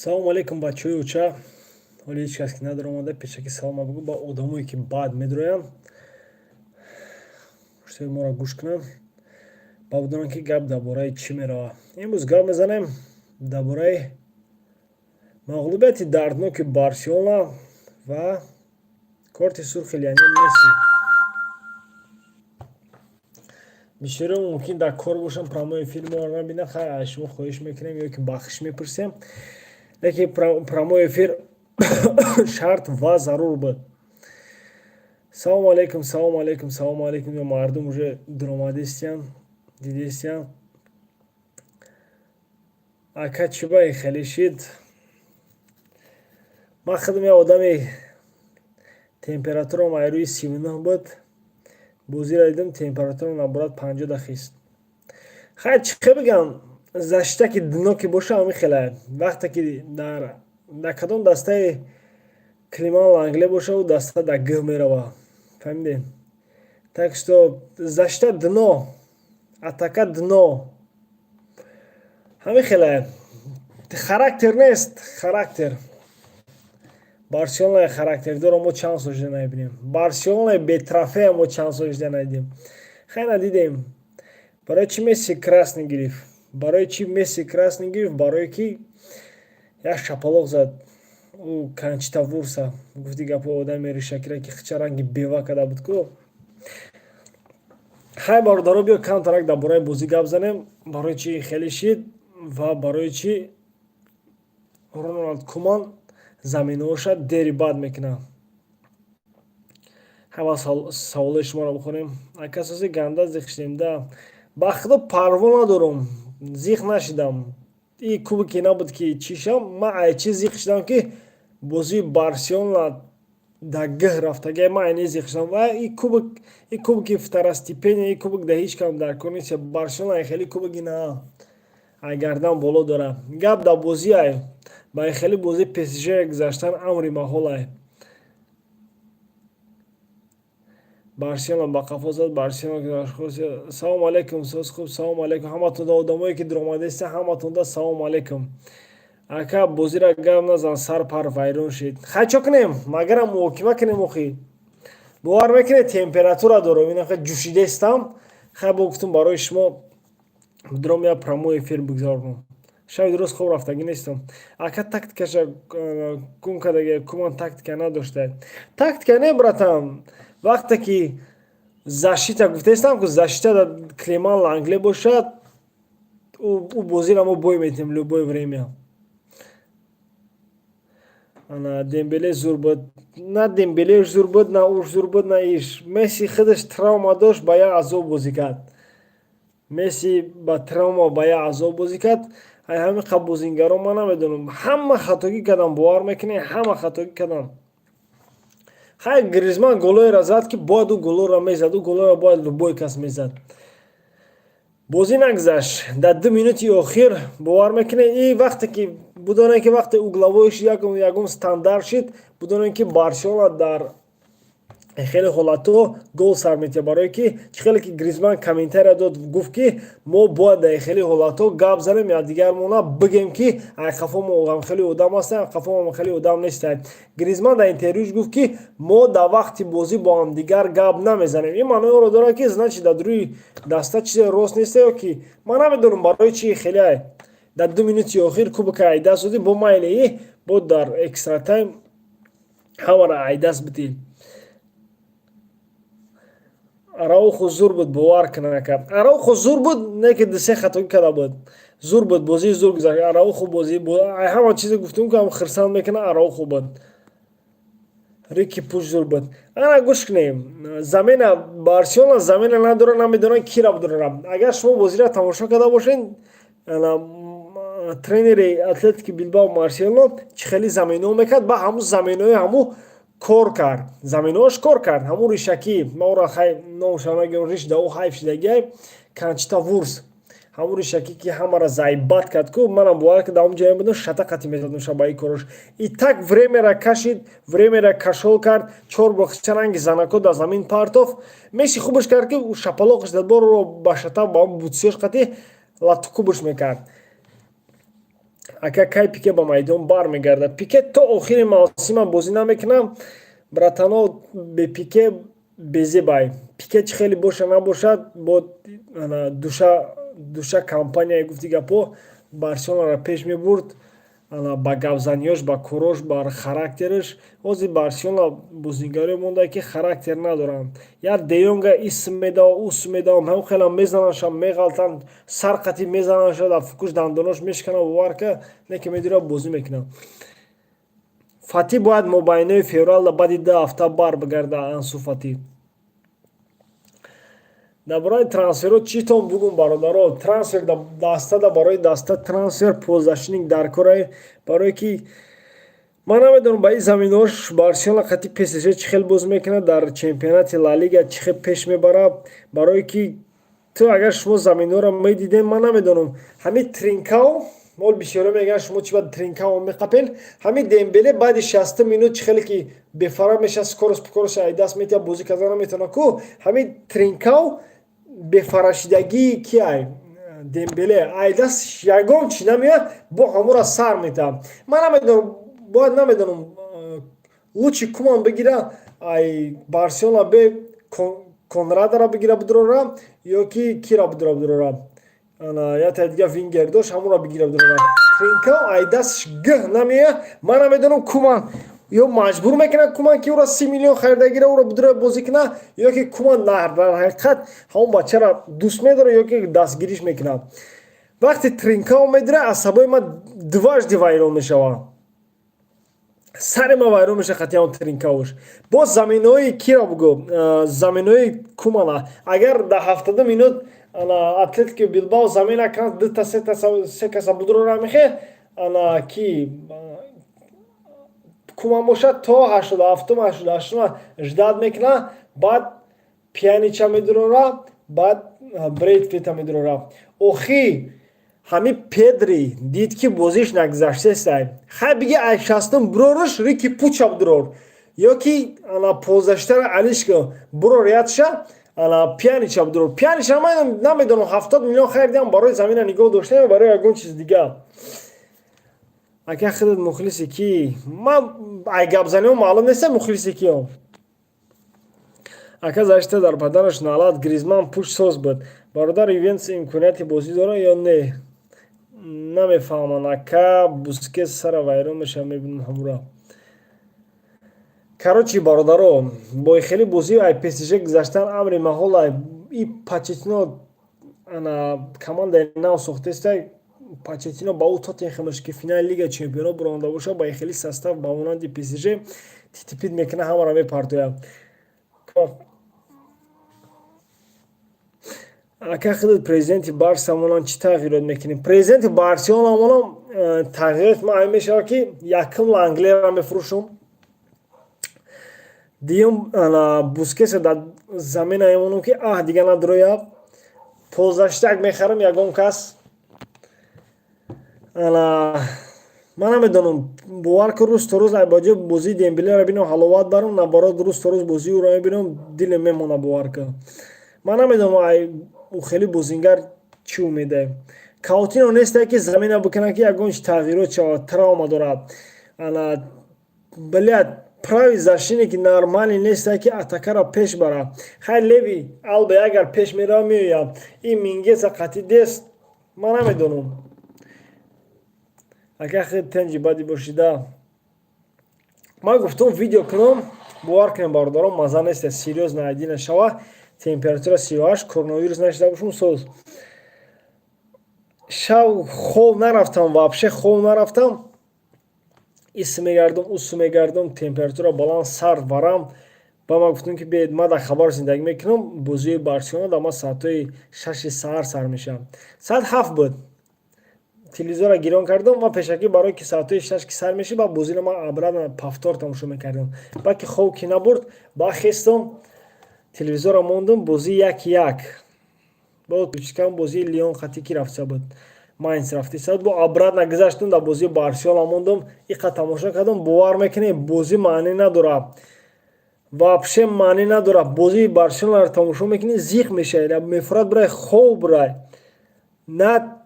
Салом алейкум бачаҳои уча. ҳоли ҳеҷ кас ки надаромада пешаки салома бигӯ ба одамое ки баъд медуроянд пуштаи моро гӯш кунанд ба будонам ки гап дар бораи чӣ мерава. Имрӯз гап мезанем дар бораи мағлубияти дардноки Барселона ва корти сурхи Лионел Месси. бисёре мумкин дар кор бошанд, прямой эфир моро набинанд. Хайр аз шумо хоҳиш мекунем ё ки бахшиш мепурсем, лекин прямой эфир шарт ва зарур буд. Салому алейкум, салому алейкум, салому алейкум. Ё мардум уже диромадистиянд, дидистиянд. Ака чиба хелишид. Ман худам як одами температурам айрӯи 39 буд. Бозиро дидам, температурам наборад 50 дахист. Хайр чӣ бигам, зашта ки дно ки боша ҳамин хеле. Вақте ки дар кадом дастаи климаи Англия боша у даста дар гӯ мерава. Фаҳмидед? Так что зашта дно, атака дно. Ҳамин хеле. Характер нест, характер. Барселона характердор мо чанд сол шуда набинем. Барселона бетрафея мо чанд сол шуда надидем. Хайр надидем. Барои чӣ Месси красный гирифт? Барои чӣ Месси красный гирифт? Барои ки як шапалоқ зад. У Канчита Вурса гуфти гапо одами ришакира ки хича ранги бева када буд ку. Хайр бародаро биё камтарак дар бораи бозӣ гап занем. Барои чӣ хеле шид ва барои чӣ Роналд Куман заминаоша дери бад мекунад. Ҳама саволои шуморо бихонем. Ака асоси ганда зиқ шидем да. Ба худо парво надорам. Зиқ нашидам. И кубки набуд ки чишам. Ман айчи зиқ шидам ки бозии Барселона дар гӯҳ рафтаги ман айни зиқ шидам. Ва и кубки второстепения, и кубок дар ҳеҷ кам дар кор нест. Барселона хеле кубки на гардан боло дора. Гап дар бозӣ ай. Ба хеле бозии ПСЖ гузаштан амри маҳол ай. Барселона ба қафо зад. Барселона. Салому алейкум соз хуб. Салому алейкум ҳаматонда одамое ки диромадеста, ҳаматонда салому алейкум. Ака бозира гап назан, сар пар вайрон шид. Хай чо кунем? Магарам муҳокима кунем охи. бовар мекунед температура дорам, инаqa ҷӯшидастам. Хай бо гуфтам барои шумо дуром як прямой эфир бигзорам. Шаби дуруст хуб рафтагӣ нестам. Ака тактикаша кун кадаги Куман тактика надошта. Тактика не братан. Вақте ки защита гуфтастам ки защита дар климал Англия бошад, у бозира мо бой метем любое время. Ана Дембеле зур буд. На Дембеле зур буд, на уш зур буд, на иш. Месси худаш травма дошт, ба як азоб бозӣ кард. Месси ба травма ба як азоб бозӣ кард. Ай ҳамин қабл бозингарон ман намедонам. Ҳама хатогӣ кардам, бовар мекунед, ҳама хатогӣ кардам. Хайр Гризман голоеро зад ки бояд у голоро мезад. У голоеро бояд любой кас мезад. бозӣ нагзашт. Дар 2 минути охир бовар мекунед, и вақте ки будонем ки вақте угловой шид, ягон стандарт шид, будонем ки Барселона дар хеле ҳолатҳо гол сар метиҳад. Барое ки чӣ хеле ки Гризман комментария дод, гуфт ки мо бояд дар хеле ҳолатҳо гап занем якдигармона бигем ки ай қафо мо ғамхели одам ҳастем, қафо мо ғамхели одам нестем. Гризман дар интервюш гуфт ки мо дар вақти бозӣ бо ҳамдигар гап намезанем. ин маъноеро дорад ки значит дар дуруи даста чизе рост нест ё ки ман намедонам барои чӣ хеле ай дар 2 минути охир кубка ай даст додӣ. бо майли бо дар экстра тайм ҳамаро ай даст бидӣ. Араухо зур буд, бовар кунакард. Араухо зур буд, не ки дусе хатогӣ карда буд. Зур буд, бозии зур гузашт. Араухо бозӣ ҳама чизе гуфтум ки ҳам хирсанд мекунад. Араухо буд. Рики Пуч зур буд. Ана гӯш кунем. Замина Барселона замина надора, намедонад кира будорад. Агар шумо бозиро тамошо карда бошед, тренери Атлетики Билбао Марсело чӣ хеле замино мекард, ба ҳамун заминои ҳамун кор кард. Заминоаш кор кард. Ҳамун ришаки маро хай номушро нагирам, риш да у ҳайф шидагиай Канчита Вурс. ҳамун ришаки ки ҳамаро зайбат кард ку манам бовар ки дар он ҷоя будам шатақати мезадам ба ин корош. И так времяро кашид, времяро кашол кард, 4 бор хичаранги занако дар замин партоф. Месси хубаш кард ки шапалоқаш дадборро ба шата ба он бутсиёш қати латукубаш мекард. ака кай Пике ба майдон бармегардад. Пике то охири мавсима бозӣ намекунам. Братано бе Пике безебай. Пике чӣ хеле боша набошад, бо душа компания гуфти гапо Барселонара пеш мебурд ба гапзаниёш, ба курош, ба характераш. ҳозир Барселона бозигаре монда ки характер надоранд. Я Де-Йонга исм медава, усм медава, ҳам хела мезананша, меғалтанд, сарқати мезананша, дар фукуш дандонош мешкана боварка, неки медира бозӣ мекуна. Фати бояд мобайнаи феврал баъди 2 ҳафта баргагарда. Ансу Фати дар бораи трансферот чӣ том бугум бародаро? Трансфер даста барои даста трансфер позашининг дар кора, барое ки ман намедонам ба ин заминош Барселона қати ПСЖ чӣ хел бозӣ мекунад, дар чемпионати Ла Лига чӣ хел пеш мебарад, барое ки ту агар шумо заминҳоро медидем, ман намедонам ҳамин Тринкау мол бисёре мегӯянд шумо чӣ ба Тринкау меқапен, ҳамин Дембеле баъди 60 минут чӣ хеле ки бефара меша, скорост пукорош айдаст метия бозӣ кардан наметавона ку ҳамин Тринкау бефарашидагии киай Дембеле айдаст ягон чӣ намеояд, бо ҳамура сар метавад. Ман намедонам, бояд намедонам лучи Куман бигира ай Барселона бе Конрадара бигира бидурора ё ки кира бидурора. Я дига вингер дошт, ҳамура бигира бидурора. Тринкау айдаст гӯҳ намеояд. Ман намедонам Куман ё маҷбур мекунад Куман ки ӯро 30 миллион харидагира ӯро бидура бозӣ кунад, ё ки Куман дар ҳақиқат ҳамон бачаро дӯст медорад, ё ки дастгириш мекунад. Вақте Тринкау медира асабои ман дважди вайрон мешавад. Сари ман вайрон меша хати ҳамон Тринкауш. Боз заминои кира бугӯ, заминои Кумана агар дар 70 минут Атлетико Билбао замина кунад, 2-3 каса бидурора мехе ки Куман бошад то 87-88 ждат мекуна, баъд Пьянича медурора, баъд Брейтвейта медурора. Охир ҳамин Педри дид ки бозиш нагзаштестай, хай биги ай 60 бурораш Рики Пуча бидурор, ё ки позаштара Алишка бурор ядша Пьянича бидурор. Пьянича намедонам 70 миллион харидам барои замина нигоҳ доштан барои ягон чиз дига. Ака худат мухлиси ки? Ман ай гапзаниҳо маълум нестам мухлиси киём. Ака зашта дар падараш налад Гризман пушсоз буд. Бародар Ювентус имконияти бозӣ дорад ё не? Намефаҳмам. Ака Бускетс сара вайрон меша, мебинам ҳамура. Короче бародаро, бо хеле бозӣ ай ПСЖ гузаштан амри маҳол и Почетино командаи нав сохтестай. Почетино ба ӯ Тоттенхемш ки финали Лига Чемпионов буронда бошад, ба хеле состав ба монанди ПСЖ титипит мекуна, ҳамаро мепартояд. Ака худат президенти Барселона чӣ тағйирот мекунем? Президенти Барселона тағйирот ман мешавад ки якум Ланглера мефурӯшам, дуюм Бускетс дар замина мемонам ки дига надрояд, позаштак мехарам ягон кас. Ман намедонам, бовар ки рӯз то рӯз айбоҷо бозии Дембелеро бинам ҳаловат барам, наоборот рӯз то рӯз бозии ӯро мебинам дилем мемона бовар ки. Ман намедонам ӯ хеле бозингар чӣ умеда. Каутино нестай ки замина бикунад ки ягон тағйирот шавад, травма дорад. Блядь, правил защитник нормалӣ нестай ки атакаро пеш барад. Хай Леви Алба агар пеш мерав меояд, ин Мингеса қати дест, ман намедонам. Ака хеле танҷи бади бошида. Ман гуфтам видео кунам, бовар кунем бародарон, маза нест, серьёзно айди нашава, температура 38, коронавирус нашида бошум соз. Шав хоб нарафтам, вообще хоб нарафтам. Ис мегардам, ус мегардам, температура баланд, сар варам. Ба ман гуфтам ки бед, ман дар хабар зиндагӣ мекунам, бозии Барселона дар ман соати 6 саҳар сар мешам. Соат 7 буд. Телевизора гирон кардам, ман пешакӣ барои ки соати 6 ки сар меши, ба бозиро ман обратно повтор тамошо мекардам. Ба ки хоб ки набурд, ба хестам, телевизора мондам, бозии 1-1. Бо кучкам бозии Лион қати ки рафта буд. Майнц рафти сад, бо обратно гузаштам, дар бозии Барселона мондам, иқа тамошо кардам, бовар мекунем, бозӣ маъне надорад. Вообще маъне надорад. Бозии Барселонаро тамошо мекунӣ, зиқ мешавӣ, мефурад бурай, хоб бурай. На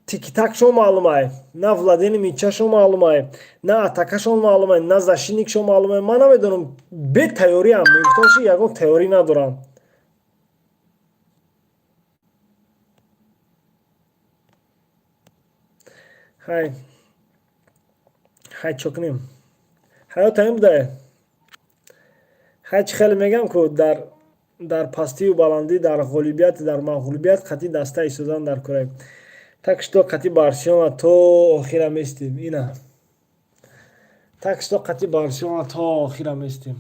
тики-такшон маълум ай, на владени митчашон маълум ай, на атакашон маълум ай, на защитникшон маълум ай. Ман намедонам бе тайёриам мефтонши ягон тайёрӣ надорам. хай чокнем. ҳаёт ҳамин будае. ҳач хеле мегам ку дар пастию баландӣ, дар ғолибият, дар мағлубият қатъи даста истодан дар кӯрем. Так что қатъи Барселона то охира местем. Ина. Так что қатъи Барселона то охира местем.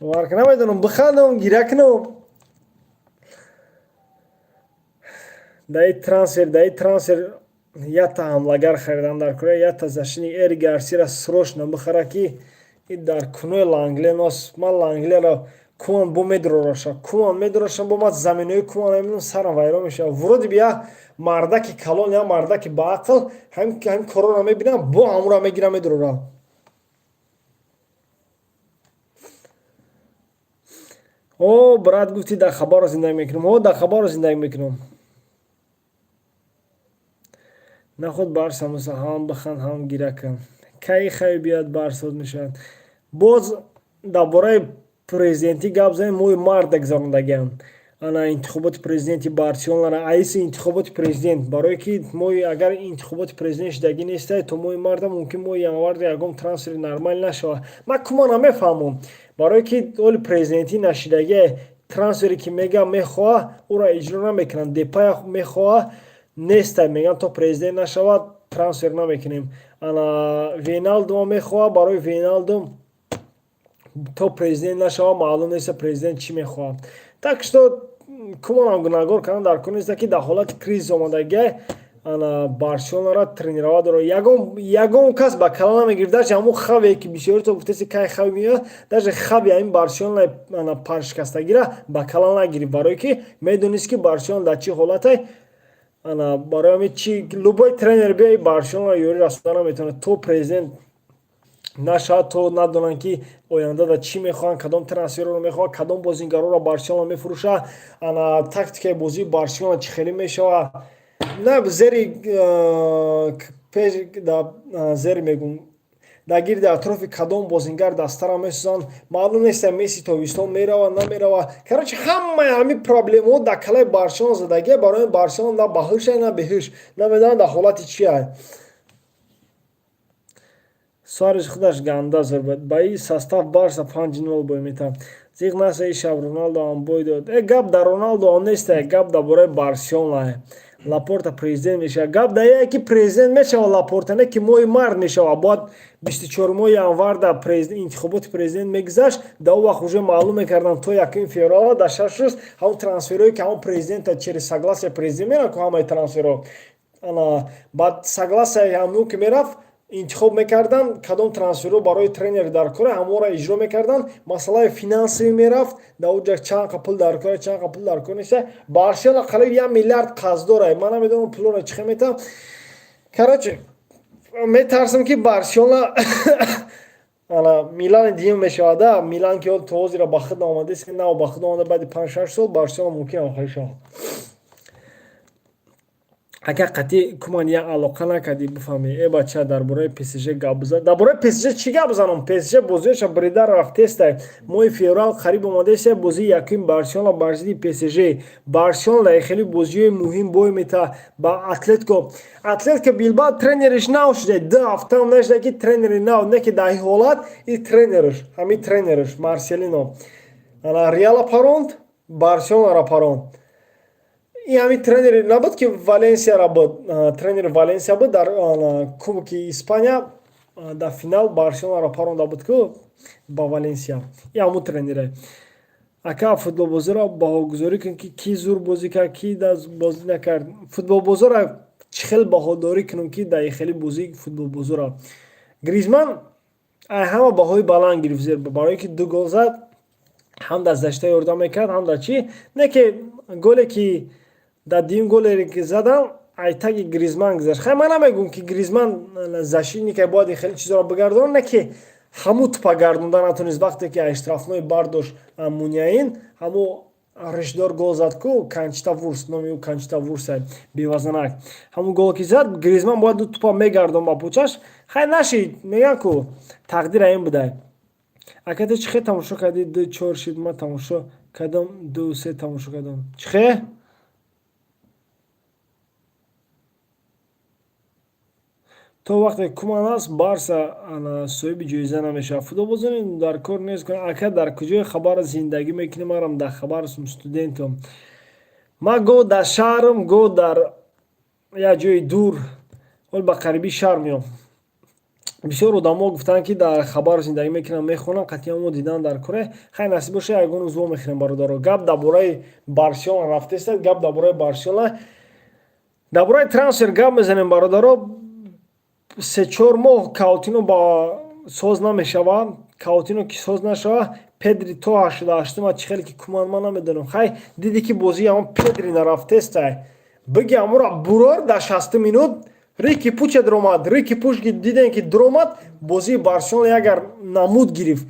Варка намедонам бихандам, гиракнам. даи трансфер ята ҳамлагар харидан дар кӯра, ята защитник Эри Гарсияро срочно бихара ки дар кунои Лангле ман Ланглеро куман бо медурашам бо ман заминои куман мебинам сарам вайрон мешава. вуруди бия мардаки калон я мардаки баақл ҳамин корро мебинам бо ҳамуро мегира медурора. о брат гуфти дар хабаро зиндагӣ мекунам. дар хабаро зиндагӣ мекунам. нахуд Барса муса ҳам биханд ҳам гира кан. кай хай биёд Барса мешавад. боз дар бораи президентӣ гап занем. мои мард гузарондагиам ана интихоботи президенти Барселонара, аиси интихоботи президент, барое ки мои агар интихоботи президент шидагӣ нестай то мои марда мумкин мои январда ягон трансфери нормал нашава. ман кумана мефаҳмам барое ки оли президентӣ нашидагӣ трансфере ки мега мехоҳа уро иҷро намекунанд. Депая мехоҳа нестай меган то президент нашавад трансфер намекунем. ана Вейналдума мехоҳа барои Вейналду то президент нашава маълум неста президент чӣ мехоҳад. так что кумонам гуногор кардам дар кор неста ки дар ҳолати кризис омадагӣ ана Барселонара тренирова дорад. ягон кас ба кала намегирифт. даже ҳамун хаве ки бисёрито гуфтеси кай хави меояд, даже хави ҳамин Барселонаи паршикастагира ба кала нагирифт барое ки медонист ки Барселона дар чӣ ҳолате. ана барои ҳамин чи любой тренер биёи Барселона ёрӣ расонда наметавонад. то президент нашавад то надонанд ки ояндада чӣ мехоҳанд, кадом трансферро мехоҳанд, кадом бозингароро Барселона мефурӯшад, ана тактикаи бозии Барселона чӣ хеле мешавад. на зери мегум дар гирди атрофи кадом бозингар дастара месозанд. маълум нест Месси тобистон меравад намеравад. короче ҳамин проблемаҳо дар калаи Барселона задагӣ барои Барселона на ба ҳуш на беҳуш намедонанд дар ҳолати чӣ ай. сариш худаш ганда зарбад ба и состав Барса 5-0 бой метавад. зиқ наса и шаб Роналдо амбой дод. гап дар Роналдо он нест, гап дар бораи Барселона. Лапорта президент мешава. гап дар яке ки президент мешава Лапорта, не ки мои мард мешава. бояд 24 январда интихоботи президент мегузашт. дар он вақт уже маълум мекарданд то 1 феврала дар 6 рӯз ҳамон трансферҳое ки ҳамон президента через согласия президент меравад ҳамаи трансферҳо баъд согласияи ҳамон ки мерафт интихоб мекарданд кадом трансферҳо барои тренери дар кора ҳамонро иҷро мекарданд. масъалаи финансивӣ мерафт дар оҷа чанд пул дар кора чанд пул дар кор неста. Барселона қалиб 1 миллиард қарз дорад. ман намедонам пулро чӣ мета. короче метарсам ки Барселона ана Милани дигим мешавад. Милан ки ол то ҳозира ба худ омадест ки на ба худ омада баъди 5-6 сол Барселона мумкин охирӣ шавад. агар қатъи куман як алоқа накардӣ бифаҳмӣ бача дар бораи ПСЖ гап бизан. дар бораи ПСЖ чӣ гап бизанам? ПСЖ бозиёша брида рафтестай. моҳи феврал қариб омадест бозии якум Барселона бар зидди ПСЖ. Барселона хеле бозиҳои муҳим бой мета ба Атлетико Билбао тренериш нав шуда 2 ҳафтаам нашуда ки тренери нав не ки дар ҳолат и тренериш ҳамин тренериш Марселино ана Реала паронд Барселонара паронд. и ҳамин тренери набуд ки Валенсияра буд. тренери Валенсия буд дар кубоки Испания дар финал Барселонара паронда буд ку ба Валенсия. и ҳамун тренере ака футболбозиро баҳогузорӣ кун ки ки зур бозӣ кард ки бозӣ накард. футболбозора чӣ хел баҳодорӣ кунам ки дар хели бозии футболбозора. Гризман ҳама баҳои баланд гирифт зер барое ки 2 гол зад. ҳам дар зашта ёрдам мекард ҳам дар чӣ не ки голе ки дар дим голере ки задам айтаги Гризман гузашт. хай ман намегӯм ки Гризман защитника бояд хеле чизро бигардонад, не ки ҳамун тупа гардонда натонист. вақте ки штрафной бардошт Муняин ҳамун решдор гол зад ку Канчта Вурс, номи ӯ Канчта Вурс бевазнак. Ҳамун гол ки зад Гризман бояд ду тупа мегардон ба пӯчаш. Хай нашид, мегӯям ку тақдир ин будай. Ака ту чӣ хел тамошо кардӣ? 2 4 шид ман тамошо кардам, 2 3 тамошо кардам. Чӣ хел? То вақте Куман аст, Барса соҳиби ҷоиза намешавад. Футболбозони дар кор нест кунанд. Ака дар куҷои хабар зиндагӣ мекунӣ? Манам дар хабар ҳастам, студентам. Ман гоҳ дар шаҳрам, гоҳ дар як ҷои дур, вале ба қарибии шаҳр меом. Бисёр одамо гуфтанд ки дар хабар зиндагӣ мекунанд, мехонанд, қатъиан омо дидан дар коре. Хай насиб боша ягон рӯз вомехӯрем бародаро. Гап дар бораи Барселона рафтеста, гап дар бораи Барселона. Дар бораи трансфер гап мезанем бародаро. 3-4 моҳ Каутино ба соз намешавад. Каутино ки соз нашава, Педри то 88 чӣ хел ки Куман ман намедонам. Хай диди ки бозии ҳамон Педри нарафтеста. Биги ҳамонро бурор дар 60 минут Рики Пуча дромад. Рики Пуч ки дидем ки дромад, бозии Барселона ягар намуд гирифт.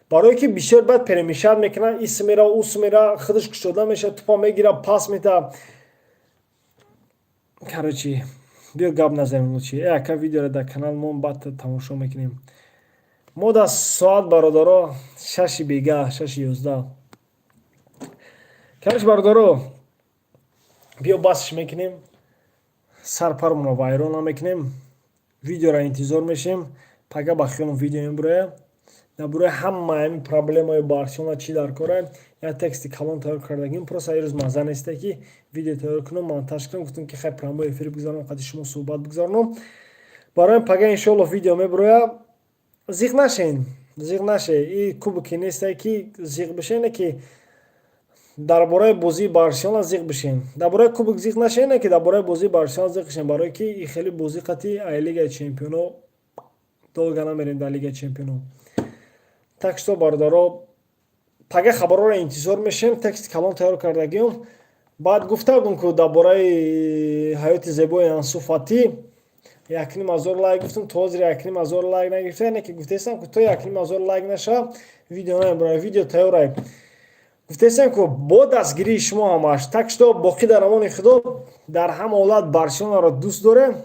Барое ки бисёр баъд перемешад мекунад, ис мера, ус мера, худаш кушода мешавад, тупа мегирад, пас метавад. Короче, биё гап назанем лучи. Яка видеоро дар канал мо баъд тамошо мекунем. Мо дар соат бародаро 6 бега, 6:11. Короче бародаро, биё басш мекунем. Сарпармонро вайрон намекунем. Видеоро интизор мешем. Пага ба хиёлам видео мебуроя. Дар бораи ҳама ҳамин проблемаи Барселона чӣ дар кора. Як тексти калон тайёр кардагим. Просто ирӯз маза несте ки видео тайёр кунам, монтаж кунам. Гуфтам ки хай прямой эфир бигзаронам, қадри шумо суҳбат бигзаронам. Барои пага иншоалло видео мебуроя. Зиқ нашен, зиқ наше. И кубки несте ки зиқ бишен, не ки дар бораи бозии Барселона зиқ бишем. Дар бораи кубок зиқ нашем, не ки дар бораи бозии Барселона зиқ бишем. Барое ки и хеле бозӣ қатъи ай Лигаи Чемпионов долга намерем дар Лигаи Чемпионов. Так что бародаро, пага хабарҳоро интизор мешем. Тексти калон тайёр кардагиам. Баъд гуфтагум ки дар бораи ҳаёти зебои Ансу Фати 1,5,000 лайк гуфтам, то ҳозир 1,5,000 лайк нагирифта. Не ки гуфтестам ки то 1,5,000 лайк наша видео намебарам. Видео тайёрай. гуфтестам ки бо дастгирии шумо ҳамаш. Так что боқӣ дар амони Худо. Дар ҳама ҳолат Барселонаро дӯст дорем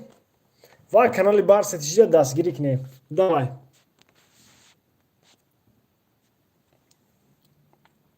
ва канали Барса тиҷра дастгирӣ кунем. Давай.